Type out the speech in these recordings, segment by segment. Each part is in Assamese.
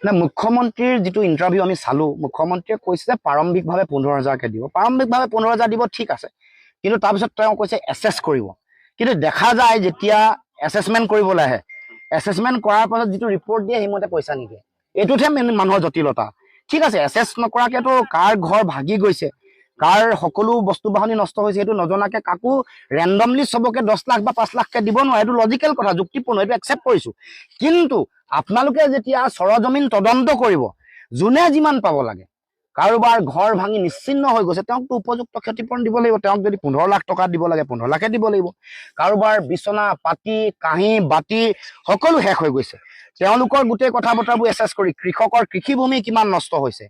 না মুখ্যমন্ত্ৰীৰ যিটো ইণ্টাৰভিউ আমি চালো মুখ্যমন্ত্ৰীয়ে কৈছে যে প্ৰাৰম্ভিকভাৱে 15,000কে দিব প্ৰাৰম্ভিকভাৱে 15,000 দিব ঠিক আছে কিন্তু তাৰপিছত তেওঁ কৈছে এছেছ কৰিব কিন্তু দেখা যায় যেতিয়া এছেছমেণ্ট কৰিবলৈ আহে এছেছমেণ্ট কৰাৰ পাছত যিটো ৰিপৰ্ট দিয়ে সেইমতে পইচা নিদিয়ে এইটোতহে মানুহৰ জটিলতা ঠিক আছে এছেছ নকৰাকেতো কাৰ ঘৰ ভাগি গৈছে কাৰ সকলো বস্তু বাহনি নষ্ট হৈছে এইটো নজনাকে কাকো ৰেণ্ডমলি সবকে 10 লাখ বা 5 লাখকে দিব নোৱাৰে এইটো লজিকেল কথা যুক্তিপূৰ্ণ এইটো একচেপ্ট কৰিছো কিন্তু আপোনালোকে যেতিয়া সৰজমিন তদন্ত কৰিব যোনে যিমান পাব লাগে কাৰোবাৰ ঘৰ ভাঙি নিশ্চিন্ন হৈ গৈছে তেওঁকতো উপযুক্ত ক্ষতিপূৰণ দিব লাগিব তেওঁক যদি 15 লাখ টকা দিব লাগে 15 লাখে দিব লাগিব কাৰোবাৰ বিছনা পাতি কাঁহী বাতি সকলো শেষ হৈ গৈছে তেওঁলোকৰ গোটেই কথা বতৰাবোৰ এছেছ কৰি কৃষকৰ কৃষিভূমি কিমান নষ্ট হৈছে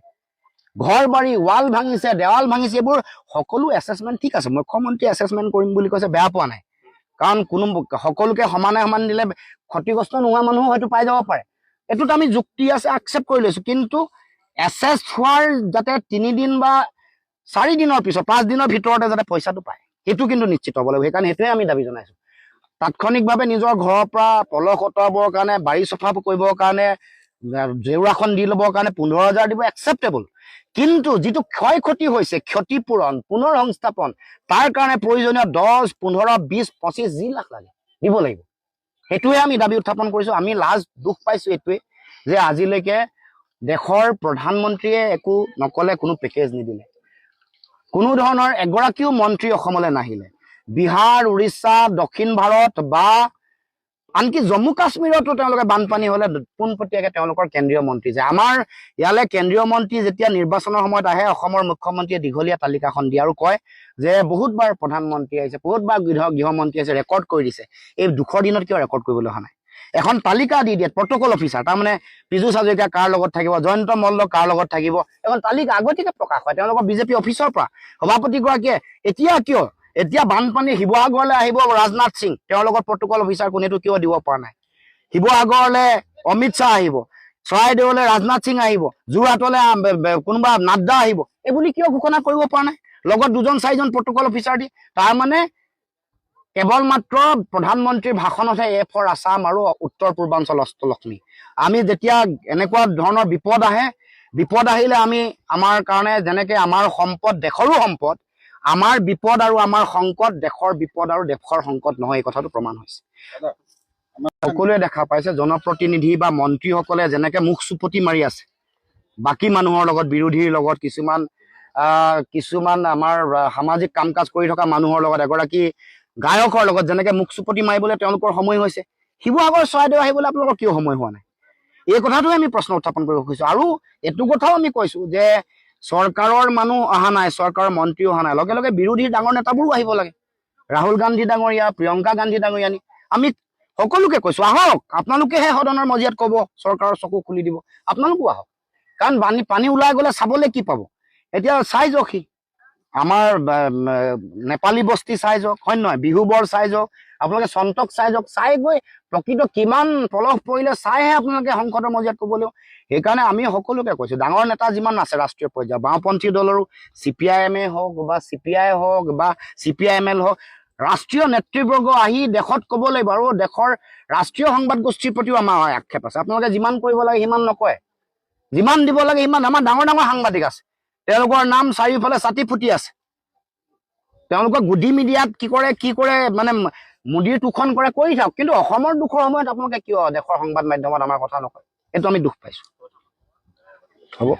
ঘৰ বাৰী ওয়াল ভাঙিছে দেৱাল ভাঙিছে এইবোৰ সকলো এছেছমেণ্ট ঠিক আছে মুখ্যমন্ত্ৰী এছেছমেণ্ট কৰিম বুলি কৈছে বেয়া পোৱা নাই কাৰণ কোনো সকলোকে সমানে সমান দিলে ক্ষতিগ্ৰস্ত নোহোৱা মানুহ হয়তো পাই যাব পাৰে এটোত আমি যুক্তি আছে আকচেপ্ট কৰি লৈছো কিন্তু এছেছ হোৱাৰ যাতে 3 দিন বা 4 দিনৰ পিছত 5 দিনৰ ভিতৰতে যাতে পইচাটো পায় সেইটো কিন্তু নিশ্চিত হ'ব লাগিব সেইকাৰণে হেতুৱে আমি দাবী জনাইছো তাৎক্ষণিকভাৱে নিজৰ ঘৰৰ পৰা পলস অতৰাবৰ কাৰণে বাৰী চফা কৰিবৰ কাৰণে জেউৰাখন দি ল'বৰ কাৰণে 15,000 দিব একচেপ্টেবল কিন্তু যিটো ক্ষয় ক্ষতি হৈছে ক্ষতিপূৰণ পুনৰ সংস্থাপন তাৰ কাৰণে প্ৰয়োজনীয় 10 15 20 25 যি লাখ লাগে দিব লাগিব হেতুৱে আমি দাবী উত্থাপন কৰিছো আমি লাজ দুখ পাইছো এটোৱে যে আজিলৈকে দেশৰ প্ৰধানমন্ত্ৰীয়ে একো নকলে কোনো পেকেজ নিদিলে কোনো ধৰণৰ এগৰাকীও মন্ত্ৰী অসমলৈ নাহিলে বিহাৰ উৰিষ্যা দক্ষিণ ভাৰত বা আনকি জম্মু কাশ্মীৰতো তেওঁলোকে বানপানী হলে পোনপটীয়াকৈ তেওঁলোকৰ কেন্দ্ৰীয় মন্ত্ৰী যে আমাৰ ইয়ালে কেন্দ্ৰীয় মন্ত্ৰী যেতিয়া নিৰ্বাচনৰ সময়ত আহে অসমৰ মুখ্যমন্ত্ৰীয়ে দীঘলীয়া তালিকাখন দিয়ে আৰু কয় যে বহুতবাৰ প্ৰধানমন্ত্ৰী আহিছে বহুতবাৰ গৃহমন্ত্ৰী আহিছে ৰেকৰ্ড কৰি দিছে এই দুখৰ দিনত কিয় ৰেকৰ্ড কৰিবলৈ অহা নাই এখন তালিকা দি দিয়ে প্ৰটকল অফিচাৰ তাৰমানে পীযুষ হাজৰিকা কাৰ লগত থাকিব জয়ন্ত মল্ল কাৰ লগত থাকিব এখন তালিকা আগতীয়াকৈ প্ৰকাশ হয় তেওঁলোকৰ বিজেপি অফিচৰ পৰা সভাপতিগৰাকীয়ে এতিয়া বানপানী শিৱসাগৰলৈ আহিব ৰাজনাথ সিং তেওঁৰ লগত প্ৰটকল অফিচাৰ কোনেটো কিয় দিব পৰা নাই শিৱসাগৰলৈ অমিত শ্বাহ আহিব চৰাইদেউলৈ ৰাজনাথ সিং আহিব যোৰহাটলৈ কোনোবা নাড্ডা আহিব এইবুলি কিয় ঘোষণা কৰিব পৰা নাই লগত 2-4জন প্ৰটকল অফিচাৰ দি তাৰ মানে কেৱল মাত্ৰ প্ৰধানমন্ত্ৰীৰ ভাষণতহে এ ফৰ আসাম আৰু উত্তৰ পূৰ্বাঞ্চল অষ্টলক্ষ্মী আমি যেতিয়া এনেকুৱা ধৰণৰ বিপদ আহিলে আমি আমাৰ কাৰণে যেনেকে আমাৰ সম্পদ দেশৰো সম্পদ আমাৰ বিপদ আৰু আমাৰ সংকট দেশৰ বিপদ আৰু দেশৰ সংকট নহয় এই কথাটো প্ৰমাণ হৈছে সকলোৱে দেখা পাইছে জনপ্ৰতিনিধি বা মন্ত্ৰীসকলে যেনেকে মুখ চুপতি মাৰি আছে বাকী মানুহৰ লগত বিৰোধীৰ লগত কিছুমান আমাৰ সামাজিক কাম কাজ কৰি থকা মানুহৰ লগত এগৰাকী গায়কৰ লগত যেনেকে মুখ চুপতি মাৰিবলৈ তেওঁলোকৰ সময় হৈছে শিৱসাগৰ চৰাইদেউ আহিবলৈ আপোনালোকৰ কিয় সময় হোৱা নাই এই কথাটোৱে আমি প্ৰশ্ন উত্থাপন কৰিব খুজিছো আৰু এইটো কথাও আমি কৈছো যে চৰকাৰৰ মানুহ অহা নাই চৰকাৰৰ মন্ত্ৰী অহা নাই লগে লগে বিৰোধীৰ ডাঙৰ নেতাবোৰো আহিব লাগে ৰাহুল গান্ধী ডাঙৰীয়া প্ৰিয়ংকা গান্ধী ডাঙৰীয়া আমি সকলোকে কৈছো আহক আপোনালোকেহে সদনৰ মজিয়াত ক'ব চৰকাৰৰ চকু খুলি দিব আপোনালোকো আহক কাৰণ পানী ওলাই গ'লে চাবলৈ কি পাব এতিয়া চাই যাওক আমাৰ নেপালী বস্তি চাই যাওক হয় নহয় বিহু বৰ চাই যাওক আপোনালোকে সন্তক চাই যাওক চাই গৈ প্ৰকৃত কিমান পলস পৰিলে চাইহে আপোনালোকে সংসদৰ মজিয়াত ক'ব লাগিব সেইকাৰণে আমি সকলোকে কৈছো ডাঙৰ নেতা যিমান আছে ৰাষ্ট্ৰীয় পৰ্যায়ৰ বাওঁপন্থী দলৰো CPIM হওক বা CPI হওক বা CPIML হওক ৰাষ্ট্ৰীয় নেতৃবৰ্গ আহি দেশত ক'ব লাগিব আৰু দেশৰ ৰাষ্ট্ৰীয় সংবাদ গোষ্ঠীৰ প্ৰতিও আমাৰ আক্ষেপ আছে আপোনালোকে যিমান কৰিব লাগে সিমান নকয় যিমান দিব লাগে সিমান আমাৰ ডাঙৰ ডাঙৰ সাংবাদিক আছে তেওঁলোকৰ নাম চাৰিওফালে ছাতি ফুটি আছে তেওঁলোকক গুডি মিডিয়াত কি কৰে মানে মুদিৰ তুখন কৰে কৰি থাকক কিন্তু অসমৰ দুখৰ সময়ত আপোনালোকে কিয় দেশৰ সংবাদ মাধ্যমত আমাৰ কথা নকয় এইটো আমি দুখ পাইছো হ'ব